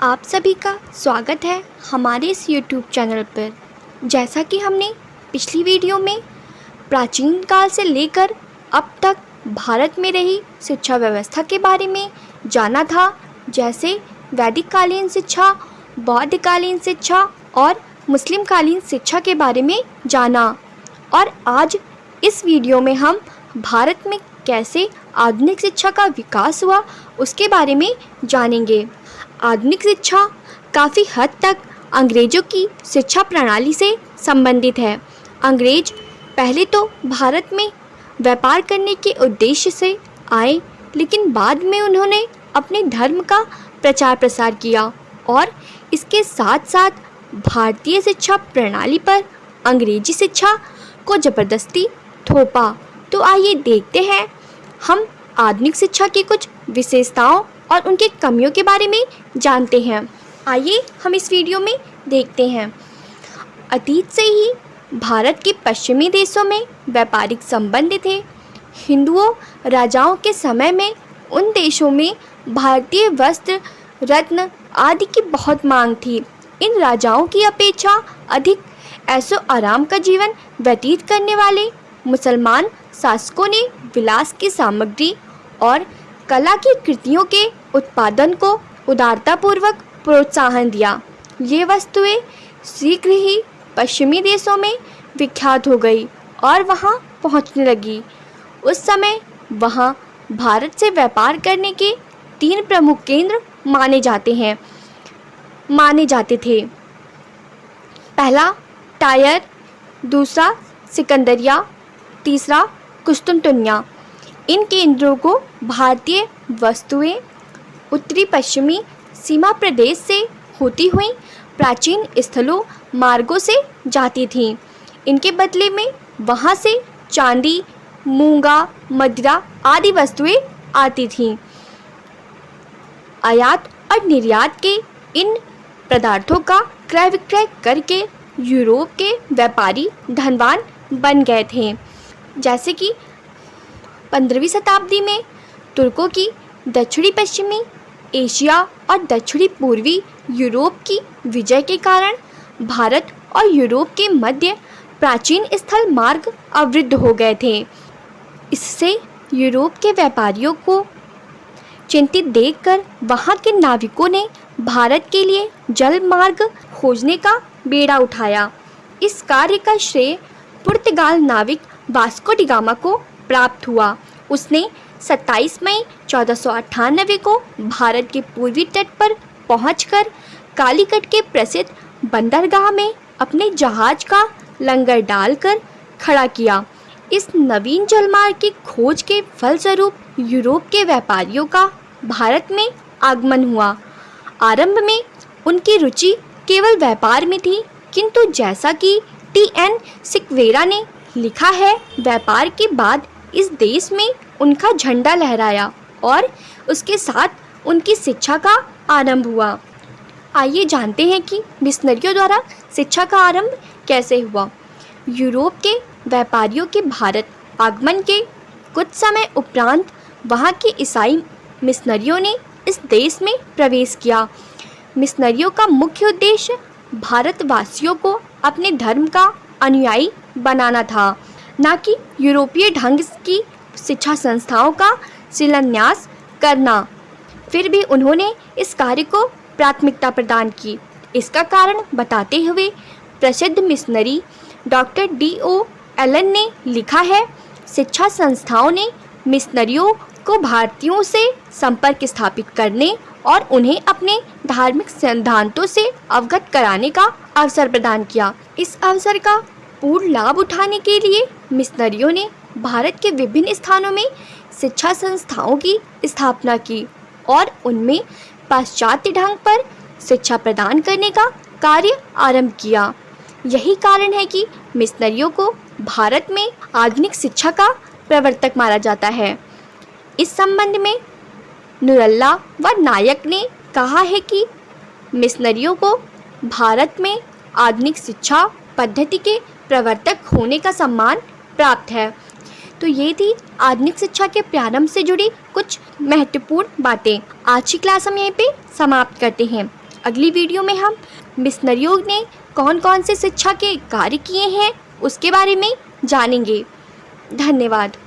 आप सभी का स्वागत है हमारे इस YouTube चैनल पर। जैसा कि हमने पिछली वीडियो में प्राचीन काल से लेकर अब तक भारत में रही शिक्षा व्यवस्था के बारे में जाना था, जैसे वैदिक कालीन शिक्षा, बौद्ध कालीन शिक्षा और मुस्लिम कालीन शिक्षा के बारे में जाना। और आज इस वीडियो में हम भारत में कैसे आधुनिक शिक्षा का विकास हुआ उसके बारे में जानेंगे। आधुनिक शिक्षा काफ़ी हद तक अंग्रेज़ों की शिक्षा प्रणाली से संबंधित है। अंग्रेज पहले तो भारत में व्यापार करने के उद्देश्य से आए, लेकिन बाद में उन्होंने अपने धर्म का प्रचार प्रसार किया और इसके साथ साथ भारतीय शिक्षा प्रणाली पर अंग्रेजी शिक्षा को ज़बरदस्ती थोपा। तो आइए देखते हैं हम आधुनिक शिक्षा की कुछ विशेषताओं और उनके कमियों के बारे में जानते हैं। आइए हम इस वीडियो में देखते हैं। अतीत से ही भारत के पश्चिमी देशों में व्यापारिक संबंध थे। हिंदुओं राजाओं के समय में उन देशों में भारतीय वस्त्र, रत्न आदि की बहुत मांग थी। इन राजाओं की अपेक्षा अधिक ऐशो आराम का जीवन व्यतीत करने वाले मुसलमान शासकों ने विलास की सामग्री और कला की कृतियों के उत्पादन को उदारतापूर्वक प्रोत्साहन दिया। ये वस्तुएं शीघ्र ही पश्चिमी देशों में विख्यात हो गई और वहां पहुंचने लगी। उस समय वहां भारत से व्यापार करने के 3 प्रमुख केंद्र माने जाते थे। पहला टायर, दूसरा सिकंदरिया, तीसरा कुस्तुनतुनिया। इन केंद्रों को भारतीय वस्तुएं उत्तरी पश्चिमी सीमा प्रदेश से होती हुई प्राचीन स्थलों मार्गों से जाती थीं। इनके बदले में वहां से चांदी, मूंगा, मदिरा आदि वस्तुएं आती थीं। आयात और निर्यात के इन पदार्थों का क्रय विक्रय करके यूरोप के व्यापारी धनवान बन गए थे। जैसे कि 15वीं शताब्दी में तुर्कों की दक्षिणी पश्चिमी एशिया और दक्षिणी पूर्वी यूरोप की विजय के कारण भारत और यूरोप के मध्य प्राचीन स्थल मार्ग अवरुद्ध हो गए थे। इससे यूरोप के व्यापारियों को चिंतित देखकर वहां के नाविकों ने भारत के लिए जल मार्ग खोजने का बेड़ा उठाया। इस कार्य का श्रेय पुर्तगाल नाविक वास्को डी गामा को प्राप्त हुआ। उसने 27 मई 1498 को भारत के पूर्वी तट पर पहुंचकर कालीकट के प्रसिद्ध बंदरगाह में अपने जहाज का लंगर डालकर खड़ा किया। इस नवीन जलमार्ग की खोज के फलस्वरूप यूरोप के व्यापारियों का भारत में आगमन हुआ। आरंभ में उनकी रुचि केवल व्यापार में थी, किंतु जैसा कि T.N. सिक्वेरा ने लिखा है, व्यापार के बाद इस देश में उनका झंडा लहराया और उसके साथ उनकी शिक्षा का आरंभ हुआ। आइए जानते हैं कि मिशनरियों द्वारा शिक्षा का आरंभ कैसे हुआ। यूरोप के व्यापारियों के भारत आगमन के कुछ समय उपरांत वहां के ईसाई मिशनरियों ने इस देश में प्रवेश किया। मिशनरियों का मुख्य उद्देश्य भारतवासियों को अपने धर्म का अनुयायी बनाना था, न कि यूरोपीय ढंग की शिक्षा संस्थाओं का शिलान्यास करना। फिर भी उन्होंने इस कार्य को प्राथमिकता प्रदान की। इसका कारण बताते हुए प्रसिद्ध मिशनरी डॉक्टर D.O. एलन ने लिखा है, शिक्षा संस्थाओं ने मिशनरियों को भारतीयों से संपर्क स्थापित करने और उन्हें अपने धार्मिक सिद्धांतों से अवगत कराने का अवसर प्रदान किया। इस अवसर का पूर्ण लाभ उठाने के लिए मिशनरियों ने भारत के विभिन्न स्थानों में शिक्षा संस्थाओं की स्थापना की और उनमें पाश्चात्य ढंग पर शिक्षा प्रदान करने का कार्य आरंभ किया। यही कारण है कि मिशनरियों को भारत में आधुनिक शिक्षा का प्रवर्तक माना जाता है। इस संबंध में नुरल्ला व नायक ने कहा है कि मिशनरियों को भारत में आधुनिक शिक्षा पद्धति के प्रवर्तक होने का सम्मान प्राप्त है। तो ये थी आधुनिक शिक्षा के प्रारंभ से जुड़ी कुछ महत्वपूर्ण बातें। आज की क्लास हम यहीं पे समाप्त करते हैं। अगली वीडियो में हम मिशनरियों ने कौन कौन से शिक्षा के कार्य किए हैं उसके बारे में जानेंगे। धन्यवाद।